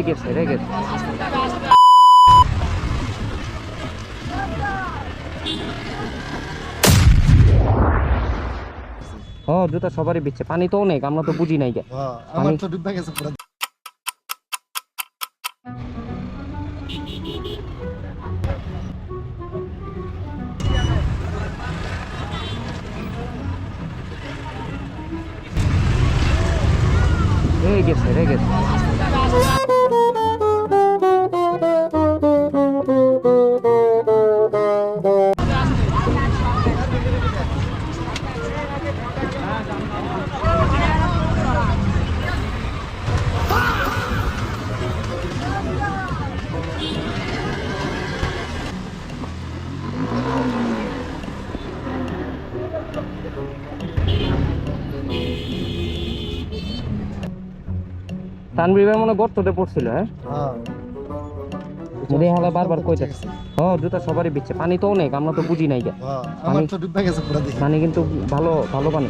গেছে রে গেছে। ও জুতা সবারই বিচ্ছে, পানি তো অনেক, আমরা তো বুঝি নাই গে। আমার তো ডুবে গেছে পুরো। গেছে রে গেছে। তানভীর ভাই মনে হয় গর্ততে পড়ছিল। হ্যাঁ মুদি হালা বারবার কইতেছে। ও জুতা সবারই বিচ্ছে, পানি তো অনেক, আমরা তো বুঝি নাই গে। আমার তো ডুবে গেছে পুরো। পানি কিন্তু ভালো ভালো পানি।